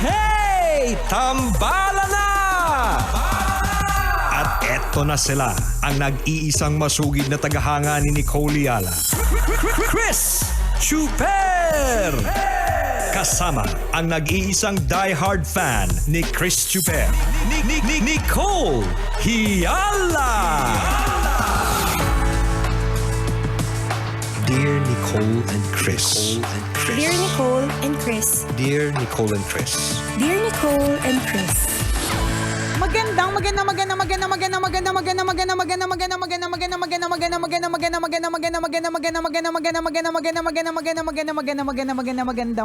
Hey! Tambala na! At eto na sila, ang nag-iisang masugid na tagahanga ni Nicole Yala. Chris Chuper! Kasama ang nag-iisang diehard fan ni Chris Chuper, Nicole Yala! Dear Nicole and Chris. Dear Nicole and Chris. Dear Nicole and Chris. Dear Nicole and Chris. Magandang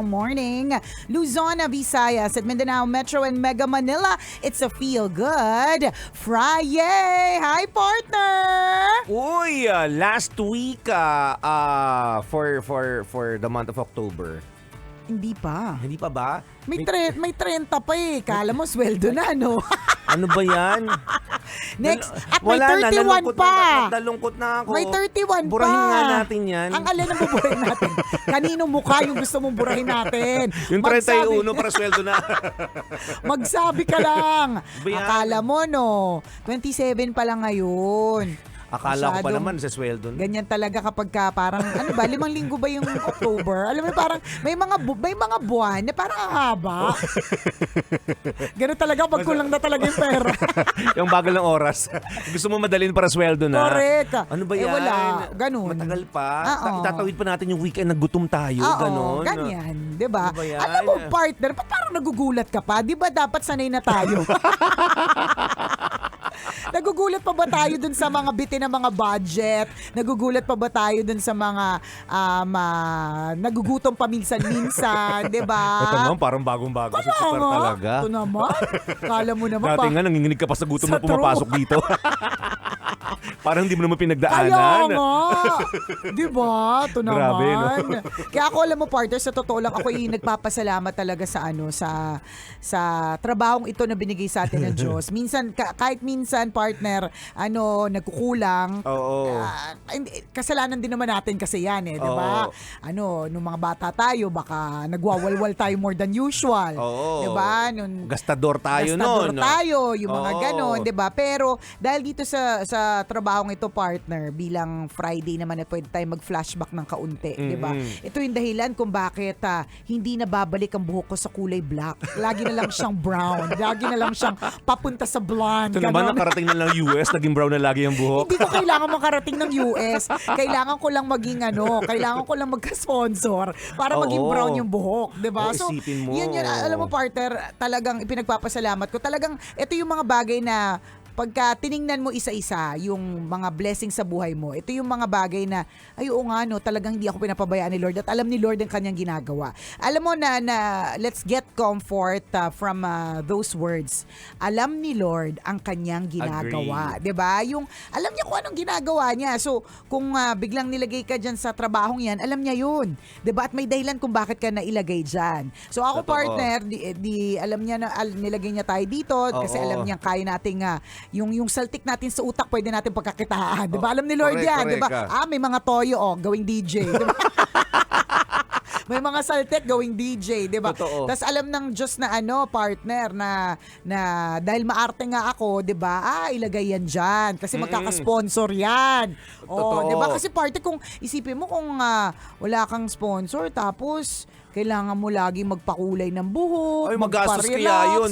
morning, Luzon, Visayas at Mindanao Metro and Mega Manila. It's a feel good Friday. Hi, partner. Uy, last week for the month of October. Hindi pa. Hindi pa ba? May 30 pa eh. Kala mo sweldo na, no? Ano ba yan? Next, at may Wala 31 pa. Nalungkot na ako. May 31 pa. Burahin nga natin yan. Ang alin ang buburahin natin? Kaninong mukha yung gusto mong burahin natin? Yung 31 para sweldo na. Magsabi ka lang. Bayan. Akala mo, no? 27 pa lang ngayon. Akala ko pa Masyadong naman sa sweldo na. Ganyan talaga kapag ka parang, 5 linggo ba yung October? Alam mo, parang may mga buwan na parang ang haba. Ganun talaga pag kulang na talaga yung pera. Yung bagal ng oras. Gusto mo madalin para sweldo na. Correct. Ano ba yan? Wala. Ganun. Matagal pa. Oo. Itatawid pa natin yung weekend na gutom tayo. Oo, Ganon. ganyan. Diba? Ano ba yan? Alam mo, partner, ba't parang nagugulat ka pa? Di ba dapat sanay na tayo? Nagugulat pa ba tayo dun sa mga bitin na mga budget? Nagugulat pa ba tayo dun sa mga nagugutom pa minsan-minsan? Diba? Ito naman, parang bagong-bago. Si Super talaga. Ito naman. Kala mo naman. Dati nga, nanginginig ka pa sa gutom Sa na pumapasok dito. Parang hindi mo naman pinagdaanan. Kaya nga. Diba? Ito naman. Grabe, no? Kaya ako, alam mo, partner, sa totoo lang, ako yung nagpapasalamat talaga sa trabahong ito na binigay sa atin ng Diyos. Minsan, kahit minsan, partner, nagkukulang. Oo. Kasalanan din naman natin kasi yan eh, di ba? Nung mga bata tayo, baka nagwawalwal tayo more than usual. Oo. Di ba? Gastador tayo Gastador noon. tayo, yung mga Oo. ganon, di ba? Pero dahil dito sa trabahong ito, partner, bilang Friday naman na pwede tayo mag-flashback ng kaunti, di ba? Ito yung dahilan kung bakit hindi na babalik ang buhok ko sa kulay black. Lagi na lang siyang brown. Lagi na lang siyang papunta sa blonde. Ito naman, ganon. nakarating na lang US, naging brown na lagi ang buhok. Hindi ko kailangan makarating ng US. Kailangan ko lang kailangan ko lang magka-sponsor para maging Oo. brown yung buhok, 'di ba? Oo, isipin mo. Yun, alam mo, partner, talagang ipinagpapasalamat ko. Talagang ito yung mga bagay na pagka tiningnan mo isa-isa yung mga blessings sa buhay mo, ito yung mga bagay na, ay oo nga no, talagang hindi ako pinapabayaan ni Lord at alam ni Lord ang kanyang ginagawa. Alam mo na let's get comfort from those words. Alam ni Lord ang kanyang ginagawa. 'Di ba? Yung alam niya kung anong ginagawa niya. So, kung biglang nilagay ka diyan sa trabahong 'yan, alam niya 'yun. 'Di ba? At may dahilan kung bakit ka nailagay diyan. So, ako, Totoo. partner, di alam niya na nilagay niya tayo dito kasi Oo. alam niya kaya nating yung saltik natin sa utak pwede natin pagkakitaan. 'Di ba? Alam ni Lord Correct, 'yan, 'di ba? correct. May mga toyo gawing DJ, 'di ba? May mga saltik gawing DJ, 'di ba? Totoo. Tapos alam ng Diyos na partner na dahil maarte nga ako, 'di ba? Ilagay yan diyan kasi magkaka-sponsor 'yan. Totoo. 'Di ba? Kasi parte kung isipin mo kung wala kang sponsor tapos kailangan mo lagi magpakulay ng buhok. Ay, magastos magpa-relax, kaya yun.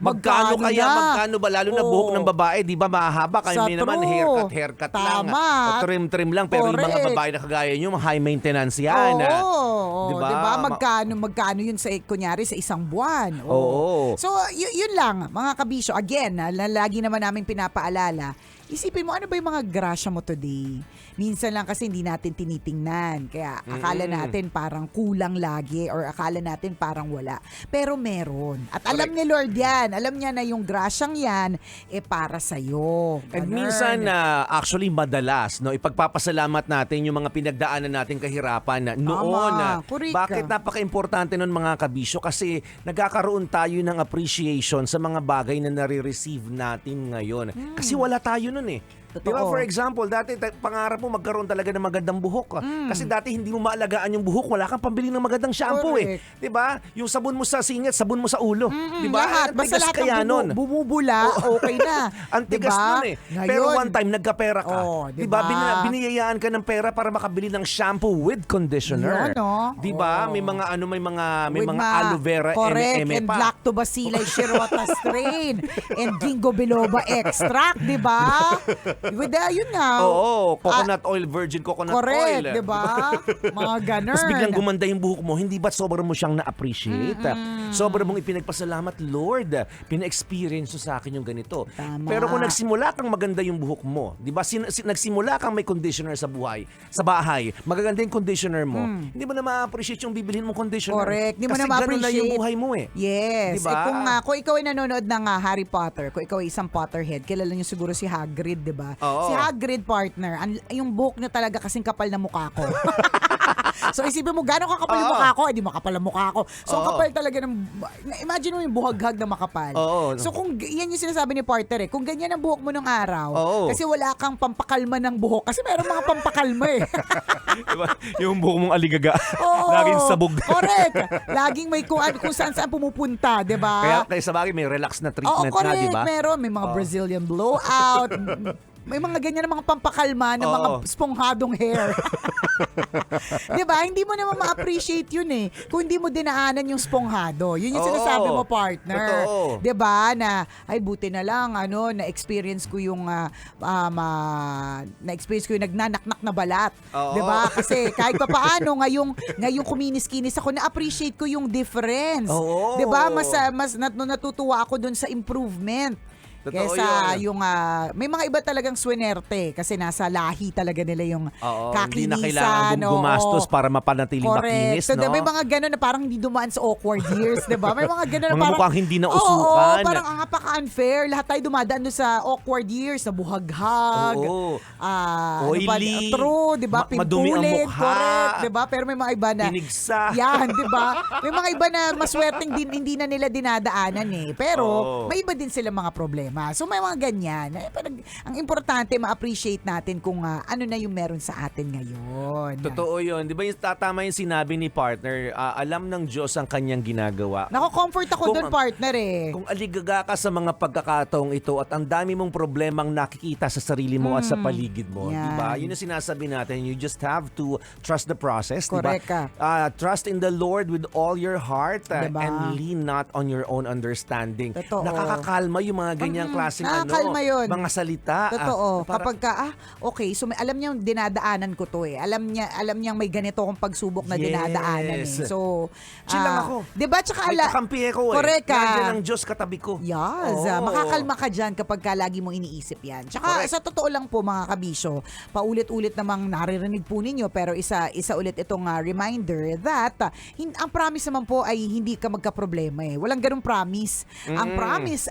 Magkano kaya? na? Magkano ba? Lalo na buhok ng babae, di ba mahaba? Sa Kaya naman true. haircut lang. Tama. O trim lang. Pero yung mga Correct. babae na kagaya nyo, high maintenance yan. Oo. Diba? Diba? Magkano yun kunyari sa isang buwan. Oo. So, yun lang, mga kabisyo. Again, lagi naman namin pinapaalala, isipin mo, ano ba yung mga grasya mo today? Minsan lang kasi hindi natin tinitingnan. Kaya akala natin parang kulang lagi or akala natin parang wala. Pero meron. At alam ni Lord yan. Alam niya na yung grasyang yan para sa'yo. And Ganun. minsan, actually madalas, ipagpapasalamat natin yung mga pinagdaanan natin kahirapan noon. Correct. Bakit napaka-importante nun, mga kabisyo? Kasi nagkakaroon tayo ng appreciation sa mga bagay na nare-receive natin ngayon. Kasi wala tayo nun eh. Di ba, Totoo. for example, dati pangarap mo magkaroon talaga ng magandang buhok. Kasi dati hindi mo maalagaan yung buhok, wala kang pambili ng magandang shampoo Correct. Di ba? Yung sabon mo sa singit, sabon mo sa ulo. Di ba? Lahat. Ang Basta tigas lahat kaya ng nun. bumubula, okay na. Ang tigas Diba? nun eh. Ngayon, Pero one time, nagkapera ka. Oh, Di ba? diba? Biniyayaan ka ng pera para makabili ng shampoo with conditioner. Yun, no? Di ba? Oh. May mga may With mga aloe vera, correct, eme and pa. lactobacillus shirota strain, and ginkgo biloba extract, di ba? With yun nga. Oo, coconut oil, virgin coconut Correct, oil. di ba? Mga ganun. Tapos biglang gumanda yung buhok mo, hindi ba't sobrang mo siyang na-appreciate? Sobrang mong ipinagpasalamat, Lord, pina-experience mo sa akin yung ganito. Tama. Pero kung nagsimula kang maganda yung buhok mo, di ba, nagsimula kang may conditioner sa bahay, magaganda yung conditioner mo, hindi mo na ma-appreciate yung bibilhin mong conditioner. Correct. Di mo Kasi na ganun ma-appreciate. na yung buhay mo eh. Yes. Diba? Kung ikaw ay nanonood ng Harry Potter, kung ikaw ay isang Potterhead, kilala niyo siguro si Hagrid, di ba? Oo. Si Hagrid, partner, yung buhok niya talaga kasing kapal na mukha ko. So isipin mo, gano'ng kakapal yung Oo. mukha ko? Di makapal ang mukha ko. So ang Oo. kapal talaga ng... Imagine mo yung buhaghag na makapal. Oo. So kung yan yung sinasabi ni partner kung ganyan ang buhok mo nung araw, Oo. kasi wala kang pampakalma ng buhok. Kasi meron mga pampakalma eh. Diba? Yung buhok mong aligaga, Oo. laging sabog. Correct. Laging may kung saan pumupunta, di ba? Kaya sa bagay, may relax na Oo, treatment na, correct. di ba? Meron. May mga Brazilian blowout. May mga ganyan na mga pampakalma ng mga Oo. sponghadong hair. Di ba? Hindi mo naman ma-appreciate yun eh. Kung hindi mo dinaanan yung sponghado. Yun yung Oo. sinasabi mo, partner. Totoo. Di ba? Na, ay buti na lang, na-experience ko yung na-experience ko yung nagnanaknak na balat. Oo. Di ba? Kasi kahit pa paano, ngayong kuminis-kinis ako, na-appreciate ko yung difference. Oo. Di ba? Mas natutuwa ako dun sa improvement. Totoo Kesa yun. yung may mga iba talagang swinerte kasi nasa lahi talaga nila yung Oo, kakinisan. hindi na kailangan oo. gumastos para mapanatiling Correct. makinis, So, no? may mga gano'n na parang hindi dumaan sa awkward years, di ba? May mga gano'n na Mga parang... mukhang hindi na Oo, usukan. parang ang napaka-unfair. Lahat tayo dumadaan doon sa awkward years, na buhaghag. Oo. Ano Oily. true, di ba? Madumi ang Pimpulit, mukha. correct, di ba? Pero may mga iba na... Pinigsa. Yan, di ba? May mga iba na maswerteng hindi na nila dinadaanan eh. Pero Oo. may iba din sila mga problema. So may mga ganyan. Ang importante, ma-appreciate natin kung ano na yung meron sa atin ngayon. Totoo yun. Di ba yung tatama yung sinabi ni partner, alam ng Diyos ang kanyang ginagawa. Nako-comfort ako Kung- doon, partner eh. Kung aligaga ka sa mga pagkakataong ito at ang dami mong problemang nakikita sa sarili mo at sa paligid mo, Yan. di ba? Yun ang sinasabi natin. You just have to trust the process, di ba? Correct ka. Trust in the Lord with all your heart Diba? and lean not on your own understanding. Totoo. Nakakakalma yung mga ganyang klaseng nakakakalma yun. mga salita. Totoo. Parang- Kapag okay, so alam niya dinadaanan ko to eh. Alam niya may ganito akong pagsubok na Yes. dinadaanan eh. So, Chill lang ako. 'Di ba? Tsaka May kakampi ako eh. Correct ka. Nandiyan ang Diyos katabi ko. Yes, Oo. makakalma ka dyan kapag lagi mong iniisip yan. Tsaka Correct. sa totoo lang po mga kabisyo, paulit-ulit namang naririnig po ninyo pero isa ulit itong reminder that ang promise naman po ay hindi ka magkaproblema eh. Walang ganung promise. Ang promise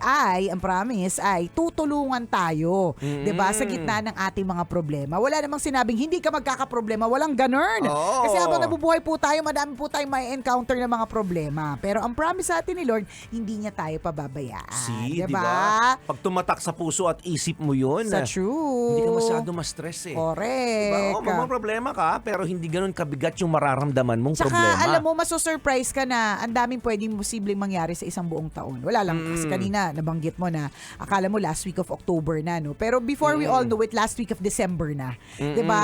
ay tutulungan tayo, 'di ba? Sa gitna ng ating mga problema. Wala namang sinabing hindi ka magkakaproblema, walang ganun. Oo. Kasi habang nabubuhay po tayo, madami po tayong may encounter ng mga problema. Pero ang promise sa atin ni Lord, hindi niya tayo pababayaan. See, di diba? ba? Pag tumatak sa puso at isip mo yun, Sa true. hindi ka masyado ma-stress eh. Correct. Diba? May problema ka, pero hindi ganun kabigat yung mararamdaman mong Tsaka problema. alam mo, maso-surprise ka na ang daming pwedeng posibleng mangyari sa isang buong taon. Wala lang. Kasi kanina, nabanggit mo na akala mo last week of October na, no? Pero before we all know it, last week of December na. Diba?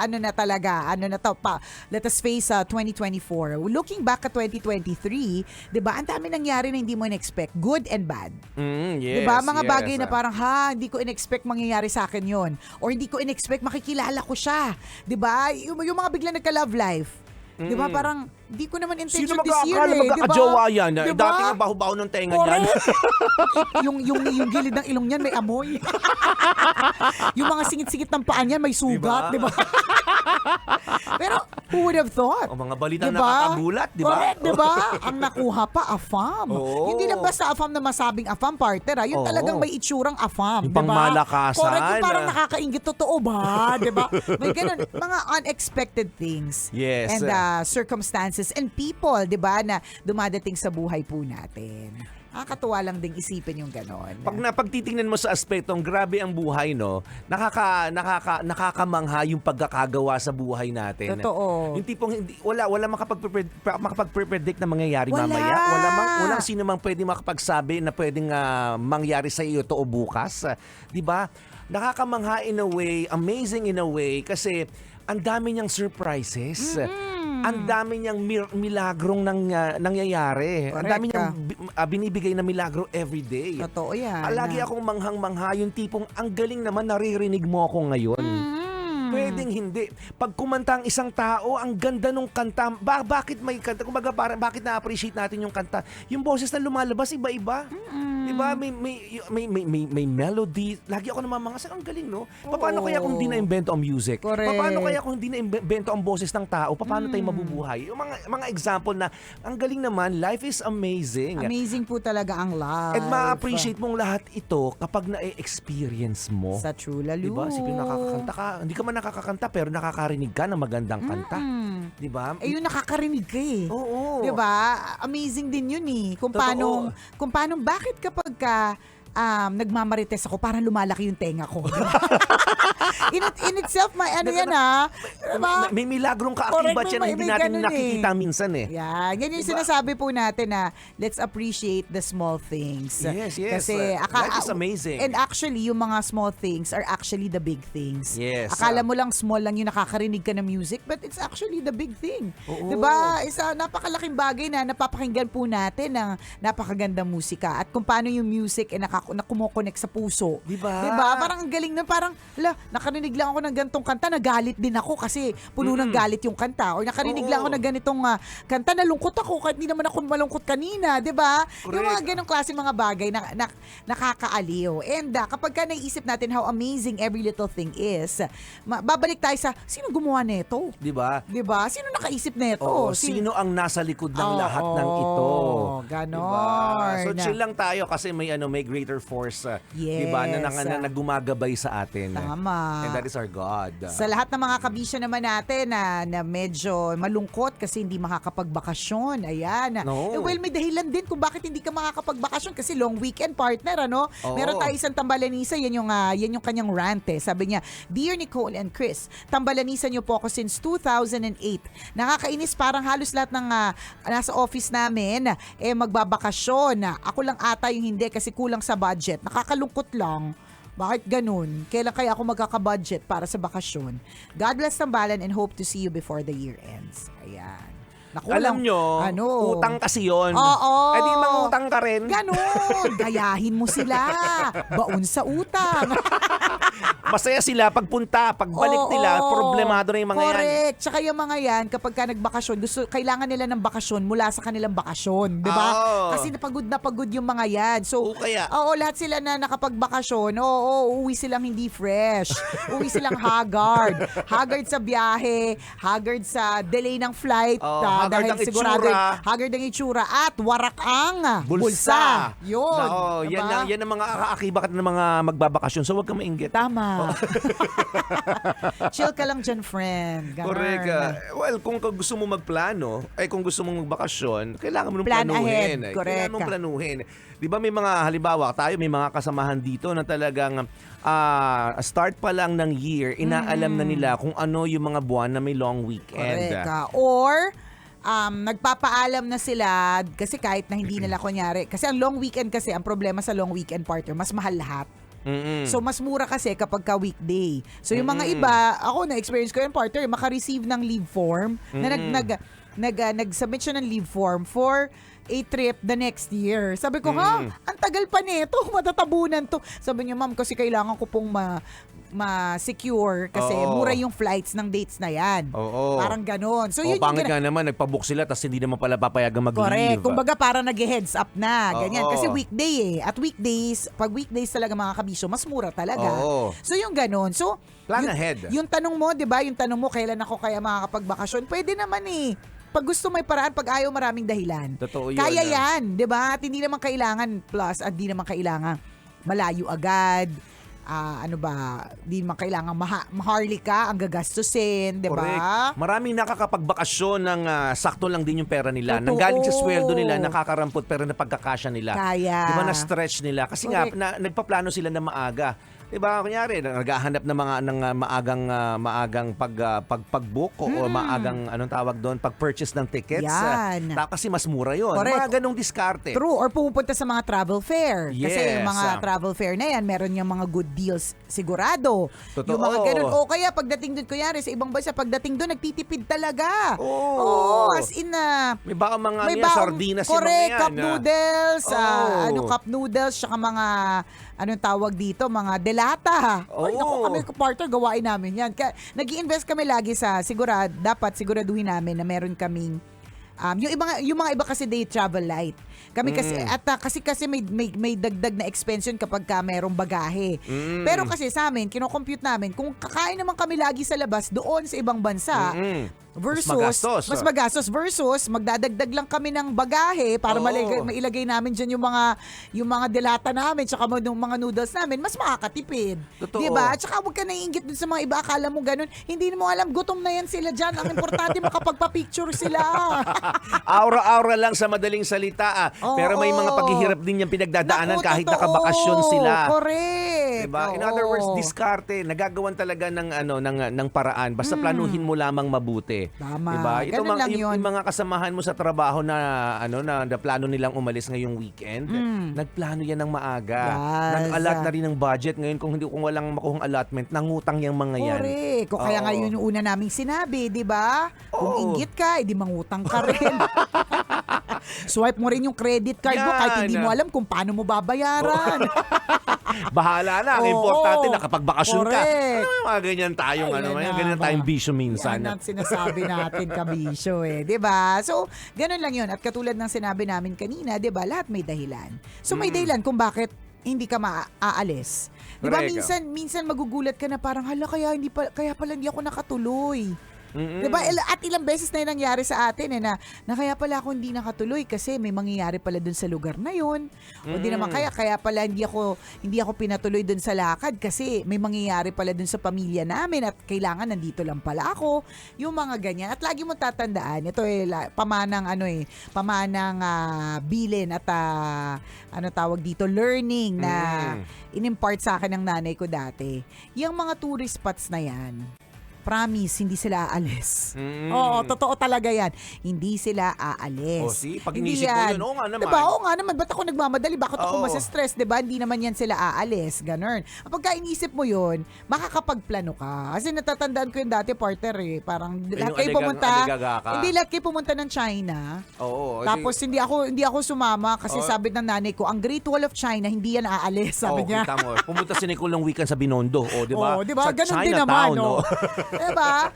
Ano na talaga? Ano na to? Let us face 2024. Looking back at 2023, diba? Ang dami nangyari na hindi mo in-expect. Good and bad. Yes, Diba? Mga yes. bagay na parang, hindi ko in-expect mangyayari sa akin yon, or hindi ko in-expect makikilala ko siya. Diba? Yung mga biglang nagka-love life. Diba? Parang, di ko naman intention Sino this year mag-aakala eh. magkakajowa yan? Diba? Dati nga baho-baho ng tenga niyan. Correct. yung gilid ng ilong niyan may amoy. Yung mga singit-singit ng paa niyan may sugat. Diba? Diba? Pero, who would have thought? O mga balitang nakakagulat, di ba? Correct, di ba? Ang nakuha pa, AFAM. Oo. Hindi lang basta AFAM na masabing AFAM, partner. Yung Oo. talagang may itsurang AFAM. Yung di ba? pangmalakasan. Correct, yung parang nakakaingit. Totoo ba? Di ba? May ganun. Mga unexpected things. Yes. And circumstances and people, di ba, na dumadating sa buhay po natin. Nakakatuwa lang ding isipin yung ganon. Pag titingnan mo sa aspetong grabe ang buhay, no, nakakamangha yung pagkakagawa sa buhay natin. Totoo. Yung tipong wala makapag-predict na mangyayari Wala. mamaya. Walang sino mang pwedeng makapagsabi na pwedeng mangyari sa iyo to o bukas. 'Di ba? Nakakamangha in a way, amazing in a way kasi ang dami niyang surprises. Ang dami niyang milagrong nangyayari. Ang dami niyang binibigay na milagro every day. Totoo yan. Lagi akong manghang-mangha yung tipong ang galing naman naririnig mo ako ngayon. Pwedeng hindi. Pag kumanta ang isang tao, ang ganda nung kanta. Bakit may kanta? Kumbaga, bakit na-appreciate natin yung kanta? Yung boses na lumalabas, iba-iba. Diba? May melody. Lagi ako namamangasa. Ang galing, no? Paano kaya kung hindi na-invento ang music? Correct. Paano kaya kung hindi na-invento ang boses ng tao? Paano tayo mabubuhay? Yung mga example na, ang galing naman, life is amazing. Amazing po talaga ang life. And ma-appreciate mong lahat ito kapag na-experience mo. Sa True Lalo. Diba? Sipin nakakakanta ka. Hindi ka man nakakakanta pero nakakarinig ka ng magandang kanta. Diba? Eh, yung nakakarinig ka eh. Oo. Diba? Amazing din yun eh. Kung paano, bakit kapag ka nagmamarites ako, parang lumalaki yung tenga ko. in itself, may ano yan ha. Diba? May milagrong kaakibat yan na hindi natin ganun nakikita minsan eh. Yan. Yan yung sinasabi po natin na let's appreciate the small things. Yes. Kasi Life is amazing. And actually, yung mga small things are actually the big things. Yes. Akala mo lang small lang yung nakakarinig ka ng music, but it's actually the big thing. Oo. Diba? Isa napakalaking bagay na napapakinggan po natin ng napakagandang musika at kung paano yung music na kumokonek sa puso. Diba? Parang ang galing na parang, nakarinig lang ako ng gantong kanta, nagalit din ako kasi puno ng galit yung kanta. O nakarinig lang ako ng ganitong kanta, nalungkot ako kahit hindi naman ako malungkot kanina. Diba? Yung mga ganong klase mga bagay na nakakaaliw. And kapag ka naisip natin how amazing every little thing is, babalik tayo sa, sino gumawa nito? Diba? Diba? Sino nakaisip nito? Oo, sino ang nasa likod ng lahat ng ito? Ganon. Diba? So chill lang tayo kasi may greater force, Yes. diba, na gumagabay sa atin. Tama. And that is our God. Sa lahat ng mga kabisya naman natin na medyo malungkot kasi hindi makakapagbakasyon. Ayan. No. Well, may dahilan din kung bakit hindi ka makakapagbakasyon kasi long weekend partner, ano? Oo. Meron tayo isang tambalanisa, yan yung kanyang rant eh. Sabi niya, Dear Nicole and Chris, tambalanisan niyo po ako since 2008. Nakakainis, parang halos lahat ng nasa office namin magbabakasyon. Ako lang ata yung hindi kasi kulang sa budget. Nakakalungkot lang. Bakit ganun? Kailan kaya ako magkaka-budget para sa bakasyon? God bless Tambalan and hope to see you before the year ends. Ayan. Naku, Alam nyo, utang kasi yun. Oo. Eh di mangutang ka rin. Ganon. Gayahin mo sila. Baon sa utang. Masaya sila pagpunta, pagbalik nila, problemado na yung mga yan. Correct. Tsaka yung mga yan, kapag ka nagbakasyon, kailangan nila ng bakasyon mula sa kanilang bakasyon. Diba? Oo. Kasi na pagod yung mga yan. So, O kaya? lahat sila na nakapagbakasyon, uuwi silang hindi fresh. Uwi silang haggard. Haggard sa biyahe, haggard sa delay ng flight. Haggard ang sigurado, itsura. haggard ang itsura at warak ang bulsa. Yun. Nako, Diba? yan ang mga kaakibat ng mga magbabakasyon. So, huwag ka mainggit. Tama. Chill ka lang dyan, friend. Ganun. Correct. Well, kung gusto mo magplano, kung gusto mong magbakasyon, kailangan mo nung Plan planuhin. ahead. Correct. Kailangan mong planuhin. Di ba may mga, halimbawa, tayo may mga kasamahan dito na talagang start pa lang ng year, inaalam na nila kung ano yung mga buwan na may long weekend. Correct. Or, nagpapaalam na sila kasi kahit na hindi nila kunyari. Kasi ang long weekend kasi, ang problema sa long weekend partner, mas mahal lahat. So, mas mura kasi kapag ka weekday. So, yung mga iba, ako na-experience ko yung partner, maka-receive ng leave form na nag-submit siya ng leave form for a trip the next year. Sabi ko, ang tagal pa nito, matatabunan to. Sabi niya, ma'am, kasi kailangan ko pong ma-secure kasi mura yung flights ng dates na yan. Oo. Parang ganon. So, yun pangit yung nga naman, nagpabook sila tapos hindi naman pala papayagang mag-leave. correct. Kumbaga parang nag-heads up na. Ganyan. Oo. Kasi weekday eh. At weekdays, pag weekdays talaga mga kabisyo, mas mura talaga. Oo. So yung ganon. So, Plan yung, ahead. Yung tanong mo, di ba? Yung tanong mo, kailan ako kaya makakapagbakasyon? Pwede naman eh. Pag gusto may paraan, pag ayaw maraming dahilan. Totoo yun. Kaya yan, di ba? At hindi naman kailangan plus at di naman kailangan malayo agad. di man kailangan maharlika ang gagastusin, di ba? Correct. Maraming nakakapagbakasyon ng sakto lang din yung pera nila. Totoo. Nanggaling sa sweldo nila, nakakarampot pero napagkakasya nila. Kaya. Di ba na-stretch nila? Kasi Correct. nga, nagpaplano sila na maaga. Diba, kunyari, naghahanap ng maagang pag-book o maagang, anong tawag doon, pag-purchase ng tickets. Yan. Kasi mas mura yun. Correct. Mga ganong diskarte. True. Or pumupunta sa mga travel fair. Kasi Yes. yung mga travel fair na yan, meron yung mga good deals sigurado. Totoo. Yung mga ganun. O kaya pagdating doon, kunyari sa ibang bansa, pagdating doon, nagtitipid talaga. Oo. As in, May baka mga may sardinas yung mga correct, yan. cup noodles, Oo. cup noodles, tsaka mga, anong tawag dito, mga delata. Ay, Oo. naku, kami, partner, gawain namin yan. Nag-i-invest kami lagi dapat siguraduhin namin na meron kaming, yung mga iba kasi day travel light. Kami kasi kasi may dagdag na expense yun kapag ka merong bagahe. Pero kasi sa amin, kino-compute namin kung kakain naman kami lagi sa labas doon sa ibang bansa versus Mas magastos. Versus magdadagdag lang kami ng bagahe para Oo. mailagay namin diyan yung mga delata namin tsaka yung mga noodles namin, mas makakatipid. Totoo. 'Di ba? Tsaka huwag ka naiinggit dun sa mga iba, akala mo ganun. Hindi mo alam, gutom na yan sila diyan. Ang importante makapagpa-picture sila. Aura-aura lang sa madaling salita. Pero may mga Oo. paghihirap din yung pinagdadaanan Naku, kahit totoo. nakabakasyon sila. Correct. Diba? In Oo. other words, diskarte, nagagawan talaga ng paraan. Basta planuhin mo lamang mabuti. Tama. Diba? Ganun lang yun. Yung mga kasamahan mo sa trabaho na na plano nilang umalis ngayong weekend, nagplano yan ng maaga. Yes. Nag-allot na rin ng budget ngayon kung walang makuhang allotment, nangutang yung mga yan. Correct. O kaya Oo. ngayon yung una naming sinabi, di ba? Kung Oo. inggit ka, edi mangutang ka rin. Swipe mo rin yung credit card mo Yan. kahit hindi mo alam kung paano mo babayaran. Bahala na. Ang Oo. importante, nakapagbakasyon ka. Correct. Ano yung mga ganyan tayong, Ay, yan ganyan na tayong ba? bisyo minsan. Yan ang sinasabi natin, kabisyo di ba? So, ganun lang yun. At katulad ng sinabi namin kanina, di ba, lahat may dahilan. So, may dahilan kung bakit hindi ka maaalis. Di ba, Correct. minsan magugulat ka na parang, hala, kaya pala hindi ako nakatuloy. Diba? At ilang beses na yun nangyari sa atin na kaya pala ako hindi nakatuloy kasi may mangyayari pala dun sa lugar na yun. O di naman kaya pala hindi ako pinatuloy dun sa lakad kasi may mangyayari pala dun sa pamilya namin at kailangan nandito lang pala ako. Yung mga ganyan. At lagi mo tatandaan, ito pamanang bilin at tawag dito, learning na in-impart sa akin ng nanay ko dati. Yung mga tourist spots na yan, promise, hindi sila aalis. Oo, totoo talaga yan. Hindi sila aalis. O, see, pag Hindi inisip mo yan. yun, oo nga naman. Diba? Oo nga naman. Ba't ako nagmamadali? Bakit ako Oo. masistress? Diba? Hindi naman yan sila aalis. Ganun. Pagka inisip mo yun, makakapagplano ka. Kasi natatandaan ko yung dati, partner Parang lahat kayo pumunta. aligaga ka. Hindi lahat kayo pumunta ng China. Oo. Tapos hindi ako sumama kasi sabi ng nanay ko, ang Great Wall of China, hindi yan aalis. Sabi niya. Kita mo. Pumunta si Nicole ng weekend sa Binondo. O, di ba? Oh, di ba? Sa Ganun din Chinatown, naman, no? Diba?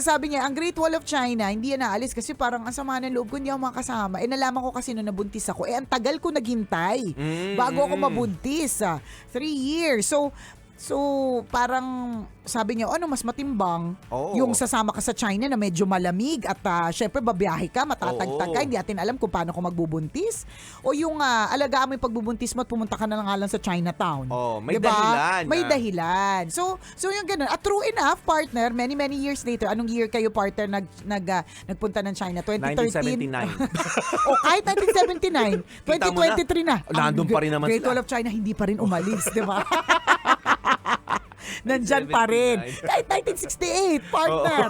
Sabi niya, ang Great Wall of China, hindi yan naalis kasi parang ang sama ng loob ko, hindi ako makasama. Nalaman ko kasi nung nabuntis ako, ang tagal ko naghintay bago ako mabuntis. 3 years. So, parang sabi niya, mas matimbang Oo. yung sasama ka sa China na medyo malamig at syempre babiyahe ka, matatagtag ka, Oo. hindi natin alam kung paano ko magbubuntis. O yung alagaan mo yung pagbubuntis mo at pumunta ka na nga lang sa Chinatown. Oo, may Diba? dahilan, May ah. dahilan. So yung ganun. At true enough, partner, many years later, anong year kayo, partner, nagpunta ng China? 2013? 1979. O kahit 1979, Kita mo na. 2023 na. Nandun pa rin naman Great sila. Wall of China, hindi pa rin umalis, di ba? Nandyan pa rin. 79. Kahit 1968, partner.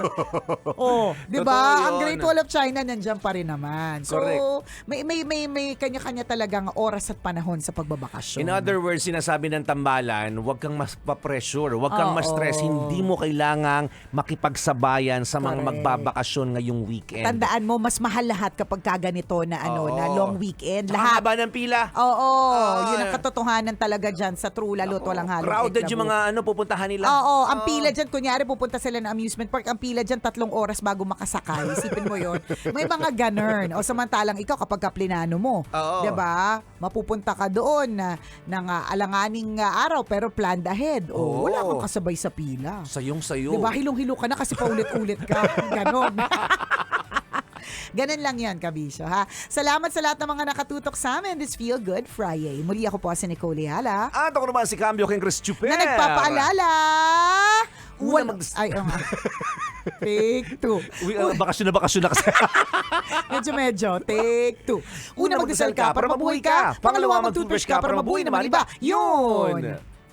Di Totoo ba? yun. Ang Great Wall of China, nandyan pa rin naman. So, Correct. may kanya-kanya talagang oras at panahon sa pagbabakasyon. In other words, sinasabi ng tambalan, huwag kang mas pa-pressure, huwag kang Oo. ma-stress, hindi mo kailangang makipagsabayan sa mga Correct. magbabakasyon ngayong weekend. Tandaan mo, mas mahal lahat kapag kaganito na Oo. na long weekend. Tsaka Lahat. haba ng pila. Oo, Ah. yun ang katotohanan talaga dyan sa true lalo at walang halong Crowded yung eklabo. mga pupuntahan nila. Oo, ang pila dyan, kunyari pupunta sila ng amusement park, ang pila dyan 3 oras bago makasakay. Isipin mo yun. May mga ganern. O samantalang ikaw kapag kaplinano mo, Oo. 'di ba? Mapupunta ka doon ng alanganing araw pero planned ahead. O Oo. wala kang kasabay sa pila. Sayong-sayo. 'Di ba? Hilong-hilo ka na kasi paulit-ulit ka. Ganon. Ganun lang yan, kabisyo, ha? Salamat sa lahat ng mga nakatutok sa amin this Feel Good Friday. Muli ako po si Nicole Yala. At ako naman si Cambio King Chris Chuper. Na nagpapaalala. Una Ay, oo nga. Take 2. Uy, bakasyon na kasi. Medyo. Take 2. Una, magdasal ka para mabuhay ka. Pangalawa, mag-toothbrush ka para mabuhay naman iba. Yun!